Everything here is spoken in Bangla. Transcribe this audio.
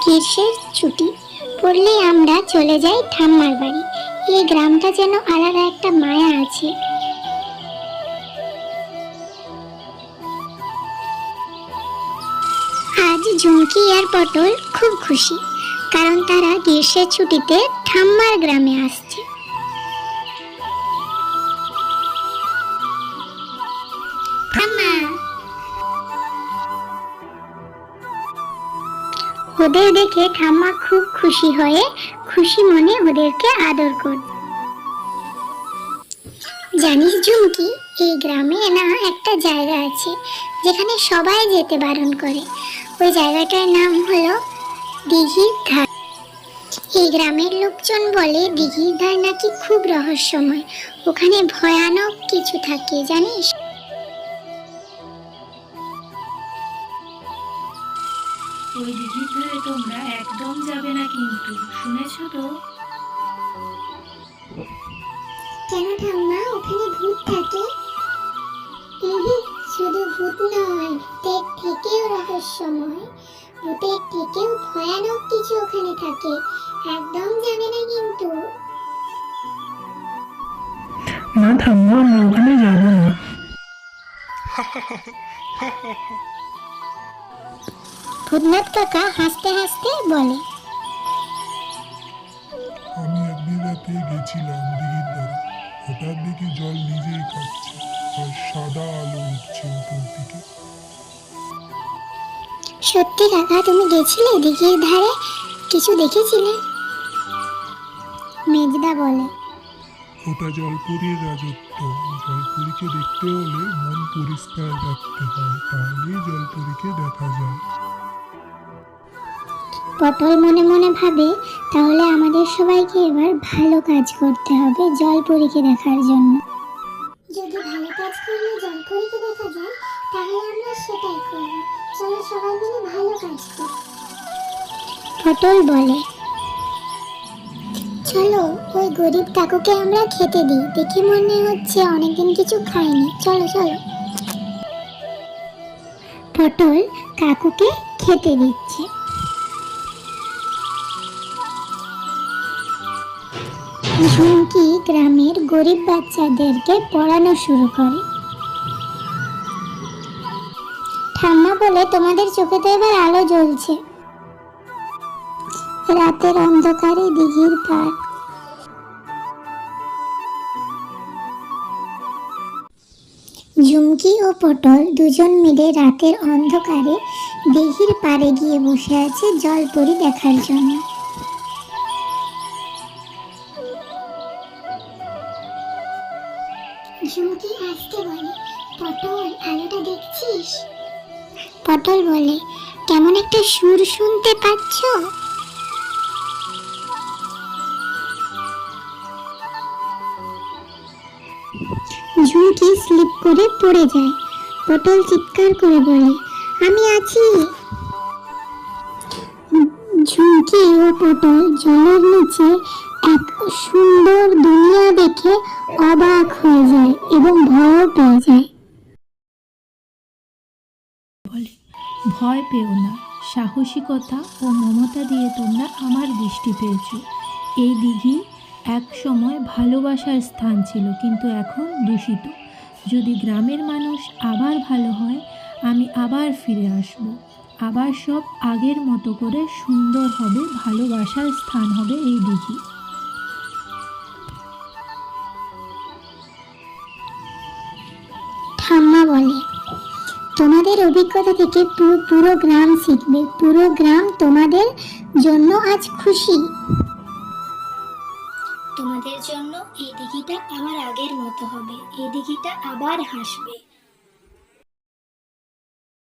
গ্রীষ্মের ছুটি পড়লেই আমরা চলে যাই ঠাম্মার বাড়ি। এই গ্রামটা যেন আলাদা একটা মায়া আছে। আজ ঝুমকি আর পটল খুব খুশি, কারণ তারা গ্রীষ্মের ছুটিতে ঠাম্মার গ্রামে আসছে। ওদের দেখে ঠাম্মা খুব খুশি হয়ে খুশি মনে ওদেরকে আদর করত। জানিস ঝুমকি, এই গ্রামে না একটা জায়গা আছে যেখানে সবাই যেতে বারণ করে। ওই জায়গাটার নাম হলো দিঘির ধার। এই গ্রামের লোকজন বলে দিঘির ধার নাকি খুব রহস্যময়, ওখানে ভয়ানক কিছু থাকে জানিস। ওই দিঘির ধারে তোমরা একদম যাবে না কিন্তু, শুনেছো তো? কেন ঠাম্মা, ওখানে ভূত থাকে? শুধু ভূত নয়, ভূতের থেকেও রহস্যময়, ভূতের থেকেও ভয়ানক কিছু ওখানে থাকে। একদম যাবে না কিন্তু। না ঠাম্মা, আমরা ওখানে যাবো না। ভূতনাথ কাকা হাসতে হাসতে বলে, আমি একদিন রাতে গেছিলাম দিঘির ধারে, হঠাৎ দেখি জল নিজেই কাঁপছে আর সাদা আলো উঠছে উপর দিকে। সত্যি কাকা, তুমি গেছিলে দিঘির ধারে? কিছু দেখেছিলে? মেজদা বলে, ওটা জলপরীর রাজত্ব। জলপরীকে দেখতে হলে মন পরিষ্কার রাখতে হয়, তাহলেই জলপরীকে দেখা যায়। পটল মনে মনে ভাবে, তাহলে আমাদের সবাইকে এবার ভালো কাজ করতে হবে জলপরীকে দেখার জন্য। যদি ভালো কাজ করলে জলপরীকে দেখা যায়, তাহলে আমরা সেটাই করব। চলো সবাই মিলে ভালো কাজ করি। পটল বলে, চলো ওই গরিব কাকুকে আমরা খেতে দিই, দেখে মনে হচ্ছে অনেকদিন কিছু খাইনি। চলো চলো। পটল কাকুকে খেতে দিচ্ছে। ঝুমকি গ্রামের গরিব বাচ্চাদেরকে পড়ানো শুরু করে। ঠাম্মা বলে, তোমাদের চোখে তো এবার আলো জ্বলছে। রাতের অন্ধকারে দিঘির পার। ঝুমকি ও পটল দুজন মিলে রাতের অন্ধকারে দিঘির পাড়ে গিয়ে বসে আছে জলপরী দেখার জন্য। ঝুমকি আসতে বলে, পটল আলোটা দেখছিস? পটল বলে, কেমন একটা সুর শুনতে পাচ্ছ? ঝুমকি স্লিপ করে পড়ে যায়। পটল চিৎকার করে বলে, আমি আছি। ঝুমকি ও পটল জলের নিচে এক সুন্দর দুনিয়া দেখে অবাক হয়ে যায় এবং ভয় পেয়ে যায়। বলে, ভয় পেও না, সাহসিকতা ও মমতা দিয়ে তোমরা আমার দৃষ্টি পেয়েছো। এই দিঘি এক সময় ভালোবাসার স্থান ছিল, কিন্তু এখন দূষিত। যদি গ্রামের মানুষ আবার ভালো হয়, আমি আবার ফিরে আসব। আবার সব আগের মতো করে সুন্দর হবে, ভালোবাসার স্থান হবে এই দিঘি। ঠাম্মা বলে, তোমাদের অভিজ্ঞতা থেকে পুরো গ্রাম শিখবে। পুরো গ্রাম তোমাদের জন্য আজ খুশি। তোমাদের জন্য এই দিঘিটা আবার আগের মতো হবে, এই দিঘিটা আবার হাসবে।